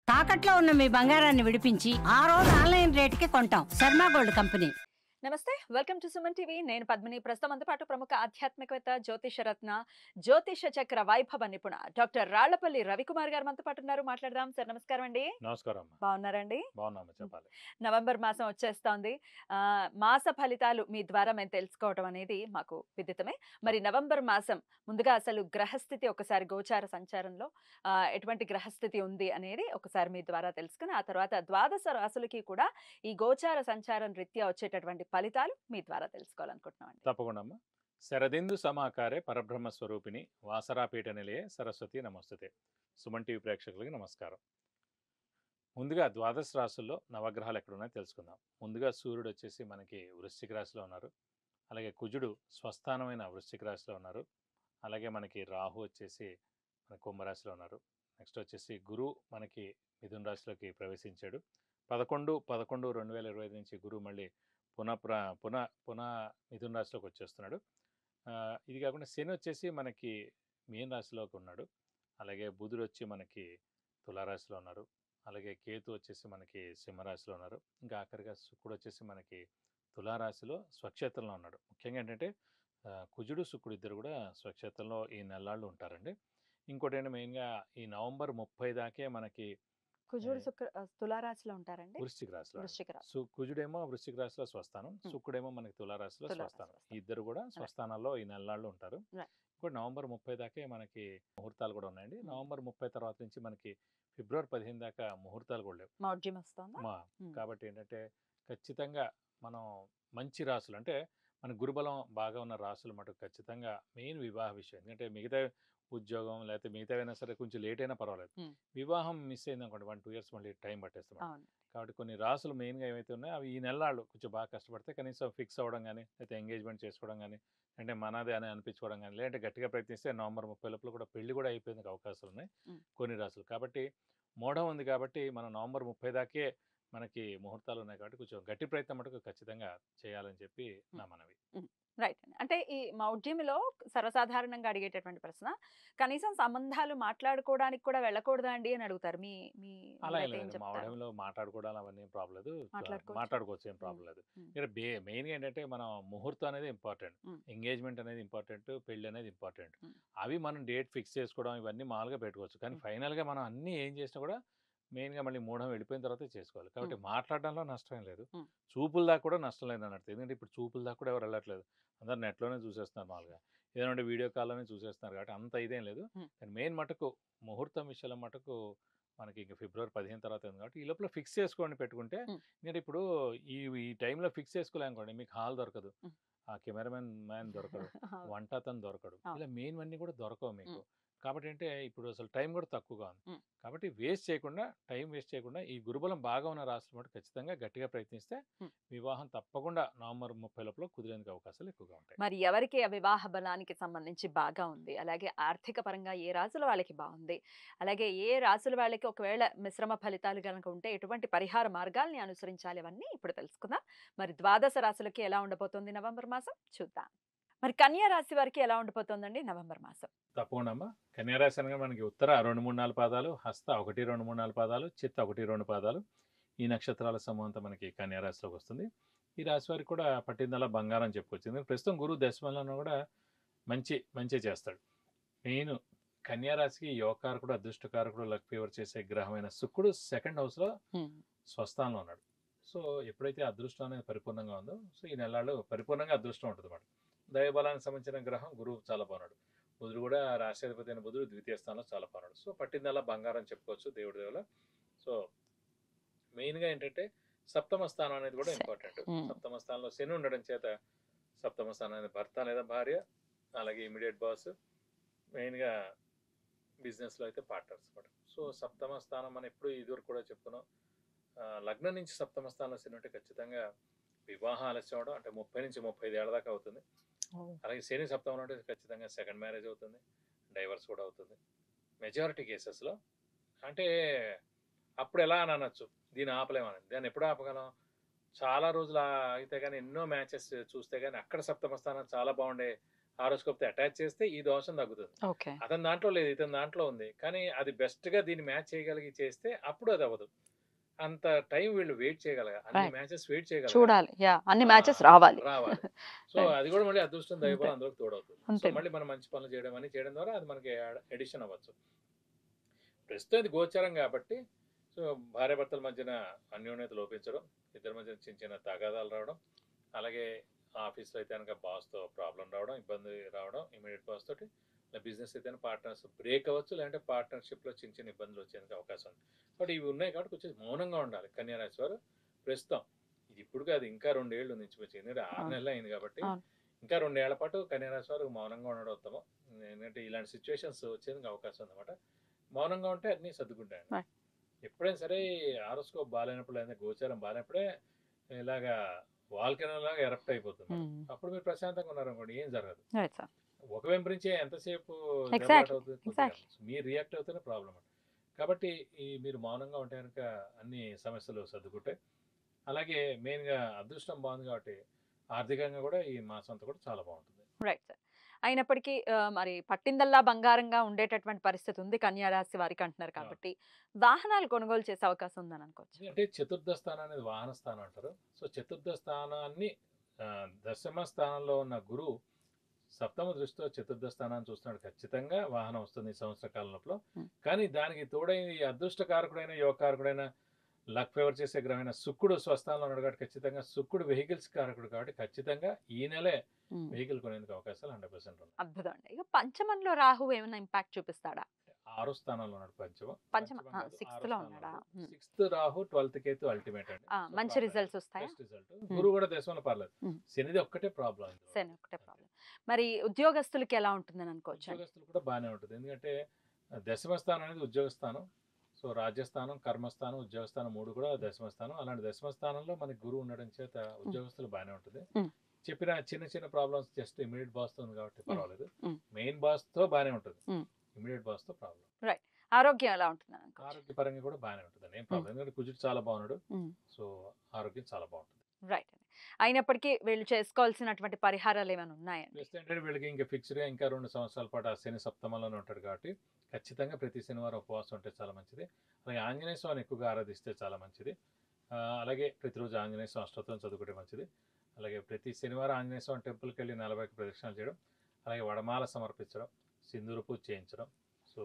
తాకట్లో ఉన్న మీ బంగారాన్ని విడిపించి ఆ రోజు ఆన్లైన్ రేటుకి కొంటాం. Sharma gold company. నమస్తే, వెల్కమ్ టు సుమన్ టీవీ. నేను పద్మిని. ప్రస్తుతం మనతో పాటు ప్రముఖ ఆధ్యాత్మికవేత్త, జ్యోతిష రత్న, జ్యోతిష చక్ర వైభవ నిపుణ డాక్టర్ రాళ్లపల్లి రవికుమార్ గారు మనతో పాటు ఉన్నారు. మాట్లాడదాం. సార్ నమస్కారం అండి. నమస్కారం. బాగున్నారండి? బాగున్నాము. చెప్పాలి. నవంబర్ మాసం వచ్చేస్తోంది. మాస ఫలితాలు మీ ద్వారా మేము తెలుసుకోవడం అనేది మాకు విదితమే. మరి నవంబర్ మాసం ముందుగా అసలు గ్రహస్థితి ఒకసారి గోచార సంచారంలో ఎటువంటి గ్రహస్థితి ఉంది అనేది ఒకసారి మీ ద్వారా తెలుసుకుని ఆ తర్వాత ద్వాదశ రాశులకి కూడా ఈ గోచార సంచారం రీత్యా వచ్చేటటువంటి ఫలితాలు మీ ద్వారా తెలుసుకోవాలనుకుంటున్నాం. తప్పకుండా అమ్మా. శరదిందు సమాకారే పరబ్రహ్మ స్వరూపిణి వాసరాపీఠ నిలయే సరస్వతి నమస్తుతే. సుమన్ టీవీ ప్రేక్షకులకి నమస్కారం. ముందుగా ద్వాదశ రాశుల్లో నవగ్రహాలు ఎక్కడున్నాయో తెలుసుకుందాం. ముందుగా సూర్యుడు వచ్చేసి మనకి వృశ్చిక రాశిలో ఉన్నారు. అలాగే కుజుడు స్వస్థానమైన వృశ్చిక రాశిలో ఉన్నారు. అలాగే మనకి రాహు వచ్చేసి మన కుంభరాశిలో ఉన్నారు. నెక్స్ట్ వచ్చేసి గురు మనకి మిథున రాశిలోకి ప్రవేశించాడు. 11/11/2025 నుంచి గురువు మళ్ళీ పునః మిథున రాశిలోకి వచ్చేస్తున్నాడు. ఇది కాకుండా శని వచ్చేసి మనకి మీన రాశిలోకి ఉన్నాడు. అలాగే బుధుడు వచ్చి మనకి తులారాశిలో ఉన్నారు. అలాగే కేతు వచ్చేసి మనకి సింహరాశిలో ఉన్నారు. ఇంకా ఆఖరిగా శుక్రుడు వచ్చేసి మనకి తులారాశిలో స్వక్షేత్రంలో ఉన్నాడు. ముఖ్యంగా ఏంటంటే కుజుడు శుక్రుడు ఇద్దరు కూడా స్వక్షేత్రంలో ఈ నెలలు ఉంటారండి. ఇంకోటి ఏంటంటే మెయిన్గా ఈ నవంబర్ 30 దాకే మనకి కుజుడు తులారాశిలో ఉంటారండి. వృశ్చిక రాశిలో కుజుడేమో వృశ్చిక రాశిలో స్వస్థానం, శుక్రుడేమో మనకి తులారాశిలో స్వస్థానం. ఇద్దరు కూడా స్వస్థానాల్లో ఈ నెలలు ఉంటారు. ఇంకోటి నవంబర్ 30 దాకే మనకి ముహూర్తాలు కూడా ఉన్నాయండి. నవంబర్ 30 తర్వాత నుంచి మనకి ఫిబ్రవరి 15 దాకా ముహూర్తాలు కూడా లేవు. కాబట్టి ఏంటంటే ఖచ్చితంగా మనం మంచి రాసులు అంటే మన గురుబలం బాగా ఉన్న రాసులు మటుకు ఖచ్చితంగా మెయిన్ వివాహ విషయం. ఎందుకంటే మిగతా ఉద్యోగం లేకపోతే మిగతా అయినా సరే కొంచెం లేట్ అయినా పర్వాలేదు. వివాహం మిస్ అయింది అనుకోండి 1-2 years మళ్ళీ టైం పట్టేస్తాం. కాబట్టి కొన్ని రాసులు మెయిన్గా ఏవైతే ఉన్నాయో అవి ఈ నెలలు కొంచెం బాగా కష్టపడితే కనీసం ఫిక్స్ అవ్వడం కానీ లేకపోతే ఎంగేజ్మెంట్ చేసుకోవడం కానీ అంటే మనదే అని అనిపించుకోవడం కానీ లేదంటే గట్టిగా ప్రయత్నిస్తే నవంబర్ 30 లోపల కూడా పెళ్లి కూడా అయిపోయేందుకు అవకాశాలు ఉన్నాయి కొన్ని రాసులు. కాబట్టి మోఢం ఉంది కాబట్టి మనం నవంబర్ 30 దాకే మనకి ముహూర్తాలు ఉన్నాయి కాబట్టి కొంచెం గట్టి ప్రయత్నం మటుకు ఖచ్చితంగా చేయాలని చెప్పి నా మనవి. రైట్ అండి. అంటే ఈ మౌఢ్యంలో సర్వసాధారణంగా అడిగేటటువంటి ప్రశ్న, కనీసం సంబంధాలు మాట్లాడుకోవడానికి కూడా వెళ్ళకూడదా అండి అని అడుగుతారు. అలా మౌఢ్యంలో మాట్లాడుకోవడం అవన్నీ ఏం ప్రాబ్లం లేదు, మాట్లాడుకోవచ్చు, ఏం ప్రాబ్లం లేదు. ఇక్కడ మెయిన్గా ఏంటంటే మనం ముహూర్తం అనేది ఇంపార్టెంట్, ఎంగేజ్మెంట్ అనేది ఇంపార్టెంట్, పెళ్లి అనేది ఇంపార్టెంట్. అవి మనం డేట్ ఫిక్స్ చేసుకోవడం ఇవన్నీ మామూలుగా పెట్టుకోవచ్చు. కానీ ఫైనల్గా మనం అన్ని ఏం చేసినా కూడా మెయిన్గా మళ్ళీ మూఢం వెళ్ళిపోయిన తర్వాత చేసుకోవాలి. కాబట్టి మాట్లాడడంలో నష్టం లేదు, చూపుల దాకా కూడా నష్టం లేదు అన్నట్టు. ఎందుకంటే ఇప్పుడు చూపుల దాకా కూడా ఎవరు వెళ్ళట్లేదు, అందరు నెట్లోనే చూసేస్తున్నారు, మామూలుగా ఏదంటే వీడియో కాల్లోనే చూసేస్తున్నారు. కాబట్టి అంత ఇదేం లేదు. కానీ మెయిన్ మటుకు ముహూర్తం విషయంలో మటుకు మనకి ఇంకా ఫిబ్రవరి 15 తర్వాత ఉంది కాబట్టి ఈ లోపల ఫిక్స్ చేసుకోండి పెట్టుకుంటే. ఎందుకంటే ఇప్పుడు ఈ టైంలో ఫిక్స్ చేసుకోలేనుకోండి మీకు హాల్ దొరకదు, ఆ కెమెరామెన్ దొరకడు, వంట అతను దొరకడు, ఇలా మెయిన్ అన్నీ కూడా దొరకవు మీకు. కాబట్టి అంటే ఇప్పుడు అసలు టైం కూడా తక్కువగా ఉంది. కాబట్టి టైం వేస్ట్ చేయకుండా ఈ గురుబలం బాగా ఉన్న రాశులు మటు ఖచ్చితంగా గట్టిగా ప్రయత్నిస్తే వివాహం తప్పకుండా నవంబర్ 30 లోపల కుదిరేందుకు అవకాశాలు ఎక్కువగా ఉంటాయి. మరి ఎవరికి ఆ వివాహ బలానికి సంబంధించి బాగా ఉంది, అలాగే ఆర్థిక పరంగా ఏ రాశుల వాళ్ళకి బాగుంది, అలాగే ఏ రాశుల వాళ్ళకి ఒకవేళ మిశ్రమ ఫలితాలు కనుక ఉంటే ఎటువంటి పరిహార మార్గాల్ని అనుసరించాలి, అవన్నీ ఇప్పుడు తెలుసుకుందాం. మరి ద్వాదశ రాశులకి ఎలా ఉండబోతోంది నవంబర్ మాసం చూద్దాం. మరి కన్యా రాశి వారికి ఎలా ఉండిపోతుందండి నవంబర్ మాసం? తప్పకుండా అమ్మా. కన్యా రాశి అనగా మనకి ఉత్తర 2-3-4 పాదాలు, హస్త 1-2-3-4 పాదాలు, చిత్త 1-2 పాదాలు, ఈ నక్షత్రాల సమూహంతో మనకి కన్యా రాశిలోకి వస్తుంది. ఈ రాశి వారికి కూడా పట్టిందల్లా బంగారం చెప్పుకోవచ్చు. ఎందుకంటే ప్రస్తుతం గురువు దశమంలో కూడా మంచి చేస్తాడు. మెయిన్ కన్యా రాశికి యోగకారకుడు, అదృష్టకారకుడు, లక్ ఫేవర్ చేసే గ్రహమైన శుక్రుడు 2nd హౌస్లో స్వస్థానంలో ఉన్నాడు. సో ఎప్పుడైతే అదృష్టం అనేది పరిపూర్ణంగా ఉందో సో ఈ నెలలు పరిపూర్ణంగా అదృష్టం ఉంటుంది అన్నమాట. దైవబలానికి సంబంధించిన గ్రహం గురువు చాలా బాగున్నాడు. బుధుడు కూడా రాష్ట్రాధిపతి అయిన బుధుడు 2వ స్థానంలో చాలా బాగున్నాడు. సో పట్టిందల్లా బంగారం చెప్పుకోవచ్చు దేవుడి దేవుల. సో మెయిన్గా ఏంటంటే సప్తమ స్థానం అనేది కూడా ఇంపార్టెంట్. సప్తమ స్థానంలో శని ఉండడం చేత సప్తమ స్థానం అనేది భర్త లేదా భార్య, అలాగే ఇమీడియట్ బాస్, మెయిన్గా బిజినెస్లో అయితే పార్ట్నర్స్ అనమాట. సో సప్తమ స్థానం మనం ఎప్పుడు ఇదివరకు కూడా చెప్పుకున్నాం. లగ్నం నుంచి సప్తమ స్థానంలో శని ఉంటే ఖచ్చితంగా వివాహం ఆలస్యం అవడం అంటే 30 నుంచి 35 ఏళ్ళ దాకా అవుతుంది. అలాగే శని సప్తమంలో ఉంటే ఖచ్చితంగా 2nd మ్యారేజ్ అవుతుంది, డైవర్స్ కూడా అవుతుంది మెజారిటీ కేసెస్లో. అంటే అప్పుడు ఎలా అని అనొచ్చు, దీన్ని ఆపలేమని. దాన్ని ఎప్పుడు ఆపగలం? చాలా రోజులు అయితే కానీ ఎన్నో మ్యాచెస్ చూస్తే కానీ అక్కడ సప్తమ స్థానం చాలా బాగుండే హారోస్కోప్ తో అటాచ్ చేస్తే ఈ దోషం తగ్గుతుంది. ఓకే. అతని దాంట్లో లేదు, ఇతని దాంట్లో ఉంది. కానీ అది బెస్ట్ గా దీన్ని మ్యాచ్ చేయగలిగి చేస్తే అప్పుడు అది అవ్వదు. అంత టైం వీళ్ళు వెయిట్ చేయగలగాలి, అన్ని రైట్. మ్యాచెస్ వెయిట్ చేయగలగాలి. చూడాలి. అన్ని ఆ, మ్యాచెస్ రావాలి. రావాలి. So right. అది కూడా మళ్ళీ అదృష్టం దైవబలం అంతే. అందులోకి తోడవుతుంది. సో అంతే. మళ్ళీ మనం మంచి పనులు చేయడం అని చేయడం ద్వారా అది మనకి ఎడిషన్ అవ్వచ్చు. ప్రస్తుతం ఇది గోచరం కాబట్టి సో భార్యాభర్తల మధ్యన అన్యోన్యత లోపించడం, ఇద్దరి మధ్యన చిన్న చిన్న తగాదాలు రావడం, అలాగే ఆఫీస్లో అయితే కనుక బాస్తో ప్రాబ్లం రావడం, ఇబ్బంది రావడం, ఇమీడియట్ బాస్ తోటి, బిజినెస్ అయితే పార్ట్నర్స్ బ్రేక్ అవ్వచ్చు, లేదంటే పార్ట్నర్షిప్లో చిన్న చిన్న ఇబ్బందులు వచ్చేందుకు అవకాశం ఉంది. బట్ ఇవి ఉన్నాయి కాబట్టి కొంచెం మౌనంగా ఉండాలి కన్యా రాశి వారు ప్రస్తుతం. ఇది ఇప్పుడు కాదు, ఇంకా 2 ఏళ్ళు ఉంది ఇంచుమించు. ఎందుకంటే 6 నెలలు అయింది కాబట్టి అవును. ఇంకా 2 ఏళ్ల పాటు కన్యా రాశి వారు మౌనంగా ఉండడం ఉత్తమం. ఎందుకంటే ఇలాంటి సిచ్యువేషన్స్ వచ్చేందుకు అవకాశం ఉందన్నమాట. మౌనంగా ఉంటే అన్నీ సర్దుకుంటాయండి. Right. ఎప్పుడైనా సరే హారోస్కోప్ బాగాలేనప్పుడు లేదా గోచారం బాగాలేనప్పుడే ఇలాగా వాల్కెనో లాగా ఎరప్ట్ అయిపోతుంది. అప్పుడు మీరు ప్రశాంతంగా ఉన్నారనుకోండి, ఏం జరగదు. Right sir. ఒక వైపు నుంచే ఎంతసేపు Exactly. దెబ్బలాట అవుతుంది, కొద్దిగా. Exactly. మీరు రియాక్ట్ అవుతేనే ప్రాబ్లం. కాబట్టి మీరు మౌనంగా ఉంటే కనుక అన్ని సమస్యలు సర్దుకుంటాయి. అలాగే మెయిన్గా అదృష్టం బాగుంది కాబట్టి ఆర్థికంగా కూడా ఈ మాసం అంతా కూడా చాలా బాగుంటుంది. Right sir. అయినప్పటికీ మరి పట్టిందల్లా బంగారంగా ఉండేటటువంటి పరిస్థితి ఉంది కన్యా రాశి వారికి అంటున్నారు కాబట్టి వాహనాలు కొనుగోలు చేసే అవకాశం ఉందని అనుకోవచ్చు. అంటే చతుర్థ స్థానం అనేది వాహన స్థానం అంటారు. సో చతుర్థ స్థానాన్ని దశమ స్థానంలో ఉన్న గురువు సప్తమ దృష్టితో చతుర్థ స్థానాన్ని చూస్తున్నాడు. ఖచ్చితంగా వాహనం వస్తుంది ఈ సంవత్సర కాలం లోపల. కానీ దానికి తోడైన ఈ అదృష్టకారకుడైన యోగకారకుడైన లక్ ఫేవర్ చేసే గ్రహమైన శుక్రుడు స్వస్థానంలో ఉన్నాడు కాబట్టి ఖచ్చితంగా శుక్రుడు వెహికల్స్ కారకుడు కాబట్టి ఖచ్చితంగా ఈ నెలే వెహికల్ కొనేందుకు అవకాశాలు 100% ఉన్నాయి. అద్భుతం అండి. ఇక పంచమంలో రాహు ఏమైనా ఇంపాక్ట్ చూపిస్తాడా? 6వ స్థానంలో ఉన్నాడు పంచమ 6th లో ఉన్నాడా? 6th Rahu 12th Ketu ultimate అండి. మంచి రిజల్ట్స్ వస్తాయా? గురువు కూడా దశమంలో పర్లేదు. శనిది ఒక్కటే ప్రాబ్లం. శని ఒకటే ప్రాబ్లం. మరి ఉద్యోగస్తులకి ఎలా ఉంటుందని అనుకోవచ్చు? ఉద్యోగస్తులు కూడా బాగానే ఉంటుంది. ఎందుకంటే దశమ స్థానం అనేది ఉద్యోగ స్థానం. సో రాజ్యస్థానం, కర్మస్థానం, ఉద్యోగస్థానం 3 కూడా దశమ స్థానం. అలాంటి దశమ స్థానంలో మనకి గురువు ఉండడం చేత ఉద్యోగస్తులు బాగానే ఉంటుంది. చెప్పిన చిన్న చిన్న ప్రాబ్లమ్స్ జస్ట్ ఇమీడియట్ బాస్ తో ఉంది కాబట్టి పర్వాలేదు. మెయిన్ బాస్ తో బాగానే ఉంటుంది, ఇమీడియట్ బాస్ తో ప్రాబ్లం. రైట్. ఆరోగ్యం ఎలా ఉంటుంది? ఆరోగ్యపరంగా కూడా బాగానే ఉంటుంది, ఏం ప్రాబ్లం. ఎందుకంటే కుజుడు చాలా బాగున్నాడు. సో ఆరోగ్యం చాలా బాగుంటుంది. రైట్ అండి. అయినప్పటికీ వీళ్ళు చేసుకోవాల్సినటువంటి పరిహారాలు ఏమైనా ఉన్నాయండి? అంటే వీళ్ళకి ఇంకా ఫిక్స్డ్గా ఇంకా 2 సంవత్సరాల పాటు ఆ శని సప్తమంలోనే ఉంటాడు కాబట్టి ఖచ్చితంగా ప్రతి శనివారం ఉపవాసం ఉంటే చాలా మంచిది. అలాగే ఆంజనేయ స్వామిని ఎక్కువగా ఆరాధిస్తే చాలా మంచిది. అలాగే ప్రతిరోజు ఆంజనేయ స్వామి అష్టోత్తరం చదువుకుంటే మంచిది. అలాగే ప్రతి శనివారం ఆంజనేయ స్వామి టెంపుల్కి వెళ్ళి 40 ప్రదక్షిణాలు చేయడం, అలాగే వడమాల సమర్పించడం, సింధూర పూజ చేయించడం, సో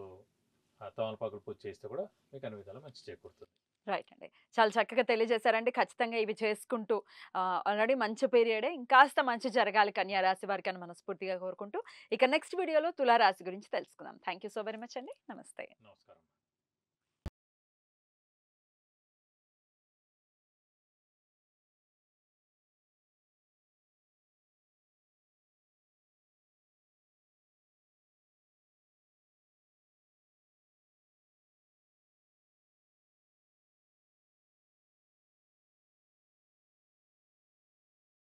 తమలపాకులు పూజ చేస్తే కూడా మీకు అన్ని విధాలు మంచి చేకూరుతుంది. రైట్ అండి. చాలా చక్కగా తెలియజేశారండి. ఖచ్చితంగా ఇవి చేసుకుంటూ ఆల్రెడీ మంచి పీరియడే, ఇంకాస్త మంచి జరగాలి కన్యా రాశి వారికి అని మనస్ఫూర్తిగా కోరుకుంటూ ఇక నెక్స్ట్ వీడియోలో తులారాశి గురించి తెలుసుకుందాం. Thank you so very much అండి. నమస్తే. నమస్కారం.